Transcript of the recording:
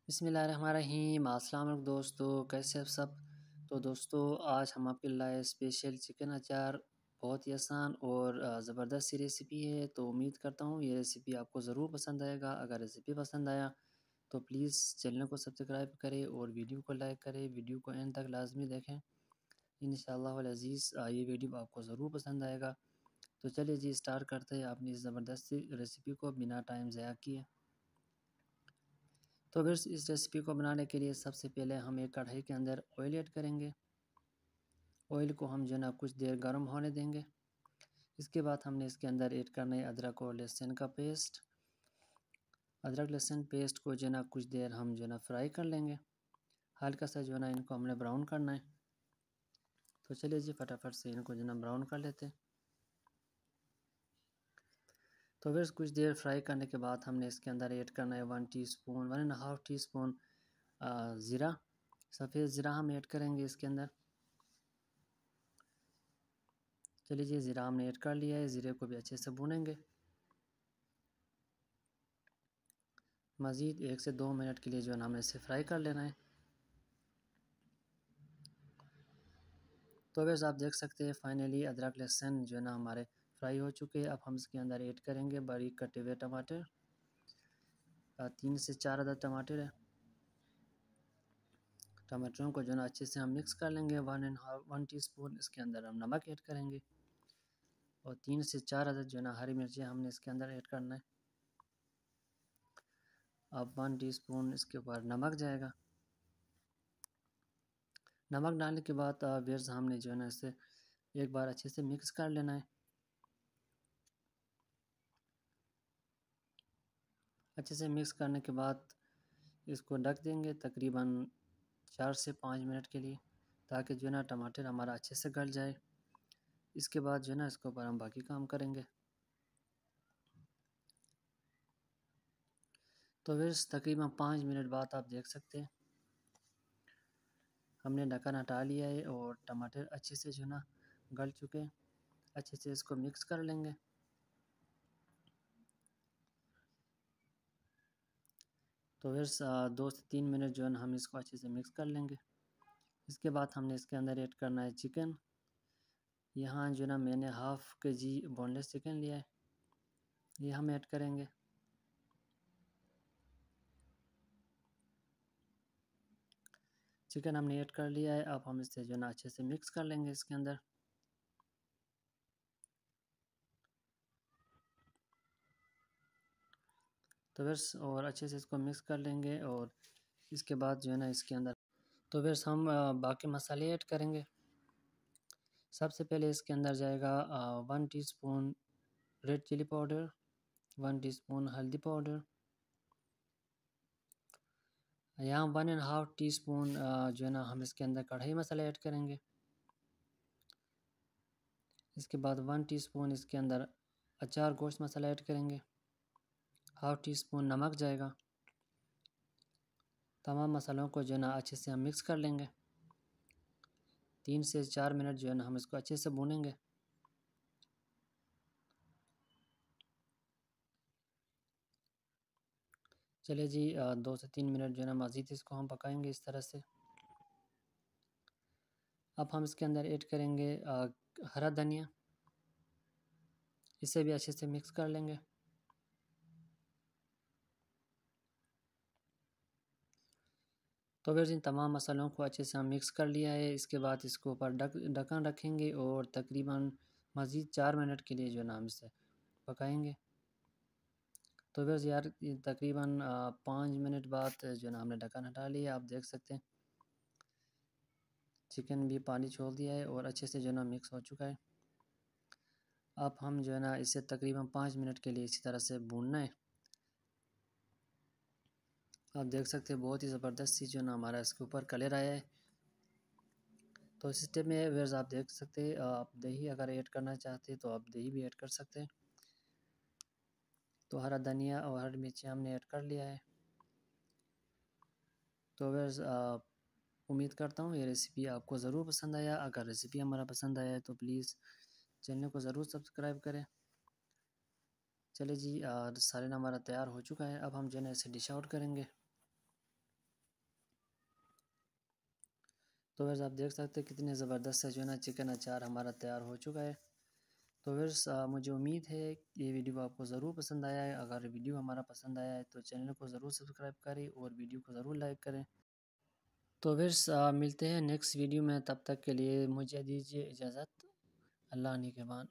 बिस्मिल्लाहिर्रहमानिर्रहीम। अस्सलाम वालेकुम दोस्तों, कैसे आप सब। तो दोस्तों आज हम आपके लाए स्पेशल चिकन अचार। बहुत ही आसान और ज़बरदस्त सी रेसिपी है। तो उम्मीद करता हूँ ये रेसिपी आपको ज़रूर पसंद आएगा। अगर रेसिपी पसंद आया तो प्लीज़ चैनल को सब्सक्राइब करें और वीडियो को लाइक करें। वीडियो को एंड तक लाजमी देखें। इंशाअल्लाह वल अज़ीज़ ये वीडियो आपको ज़रूर पसंद आएगा। तो चलिए जी स्टार्ट करते हैं अपनी इस ज़बरदस्त सी रेसिपी को बिना टाइम ज़ाया किए। तो फिर इस रेसिपी को बनाने के लिए सबसे पहले हम एक कढ़ाई के अंदर ऑयल ऐड करेंगे। ऑयल को हम जो है ना कुछ देर गर्म होने देंगे। इसके बाद हमने इसके अंदर ऐड करना है अदरक और लहसुन का पेस्ट। अदरक लहसुन पेस्ट को जो है ना कुछ देर हम जो है ना फ्राई कर लेंगे। हल्का सा जो है ना इनको हमने ब्राउन करना है। तो चलिए जी फटाफट से इनको जो है ना ब्राउन कर लेते हैं। तो फिर कुछ देर फ्राई करने के बाद हमने इसके अंदर ऐड करना है 1.5 टीस्पून ज़ीरा। सफ़ेद ज़ीरा हम ऐड करेंगे इसके अंदर। चलिए जी ज़ीरा हमने ऐड कर लिया है। ज़ीरे को भी अच्छे से भूनेंगे। मज़ीद 1 से 2 मिनट के लिए जो है ना हमने इसे फ्राई कर लेना है। तो वैसे आप देख सकते हैं फाइनली अदरक लहसुन जो है ना हमारे फ्राई हो चुके हैं। अब हम इसके अंदर ऐड करेंगे बारीक कटे हुए टमाटर। 3 से 4 अदद टमाटर है। टमाटरों को जो है ना अच्छे से हम मिक्स कर लेंगे। 1 टीस्पून इसके अंदर हम नमक ऐड करेंगे और 3 से 4 अदद जो है ना हरी मिर्चें हमने इसके अंदर ऐड करना है। अब 1 टीस्पून इसके ऊपर नमक जाएगा। नमक डालने के बाद वेर्स हमने जो है ना इसे एक बार अच्छे से मिक्स कर लेना है। अच्छे से मिक्स करने के बाद इसको ढक देंगे तकरीबन 4 से 5 मिनट के लिए, ताकि जो है ना टमाटर हमारा अच्छे से गल जाए। इसके बाद जो है ना इसके ऊपर हम बाकी काम करेंगे। तो फिर तकरीबन 5 मिनट बाद आप देख सकते हैं हमने ढक्कन हटा लिया है और टमाटर अच्छे से जो है ना गल चुके हैं। अच्छे से इसको मिक्स कर लेंगे। तो फिर 2 से 3 मिनट जो है ना हम इसको अच्छे से मिक्स कर लेंगे। इसके बाद हमने इसके अंदर ऐड करना है चिकन। यहाँ जो है ना मैंने हाफ़ kg बोनलेस चिकन लिया है, ये हम ऐड करेंगे। चिकन हमने ऐड कर लिया है। अब हम इसे जो है ना अच्छे से मिक्स कर लेंगे इसके अंदर। तो बस और अच्छे से इसको मिक्स कर लेंगे और इसके बाद जो है ना इसके अंदर तो बस हम बाकी मसाले ऐड करेंगे। सबसे पहले इसके अंदर जाएगा 1 teaspoon red chilli powder, 1 teaspoon हल्दी पाउडर, यहाँ 1.5 टीस्पून जो है ना हम इसके अंदर कढ़ाई मसाला ऐड करेंगे। इसके बाद 1 टीस्पून इसके अंदर अचार गोश्त मसाला ऐड करेंगे। हाफ़ टीस्पून नमक जाएगा। तमाम मसालों को जो है ना अच्छे से हम मिक्स कर लेंगे। 3 से 4 मिनट जो है ना हम इसको अच्छे से भूनेंगे। चलिए जी 2 से 3 मिनट जो है ना मज़ीद इसको हम पकाएंगे इस तरह से। अब हम इसके अंदर ऐड करेंगे हरा धनिया। इसे भी अच्छे से मिक्स कर लेंगे। तो फिर इन तमाम मसालों को अच्छे से हम मिक्स कर लिया है। इसके बाद इसके ऊपर ढक्कन रखेंगे और तकरीबन मज़ीद 4 मिनट के लिए जो है ना हम इसे पकाएंगे। तो फिर यार तकरीबन 5 मिनट बाद जो है ना हमने ढक्कन हटा लिया। आप देख सकते हैं चिकन भी पानी छोड़ दिया है और अच्छे से जो है ना मिक्स हो चुका है। अब हम जो है ना इसे तकरीबन 5 मिनट के लिए इसी तरह से भूनना है। आप देख सकते हैं बहुत ही ज़बरदस्त सी जो है ना हमारा इसके ऊपर कलर आया है। तो इस स्टेप में व्यूअर्स आप देख सकते हैं आप दही अगर ऐड करना चाहते हैं तो आप दही भी ऐड कर सकते हैं। तो हरा धनिया और हरी मिर्ची हमने ऐड कर लिया है। तो व्यूअर्स उम्मीद करता हूँ ये रेसिपी आपको ज़रूर पसंद आया। अगर रेसिपी हमारा पसंद आया है तो प्लीज़ चैनल को ज़रूर सब्सक्राइब करें। चलिए जी सालन हमारा तैयार हो चुका है। अब हम जो है ना इसे डिश आउट करेंगे। तो वैसे आप देख सकते हैं कितने ज़बरदस्त से जो है ना चिकन अचार हमारा तैयार हो चुका है। तो वैसे मुझे उम्मीद है कि ये वीडियो आपको ज़रूर पसंद आया है। अगर वीडियो हमारा पसंद आया है तो चैनल को ज़रूर सब्सक्राइब करें और वीडियो को ज़रूर लाइक करें। तो वैसे मिलते हैं नेक्स्ट वीडियो में, तब तक के लिए मुझे दीजिए इजाज़त। अल्लाह निगहबान।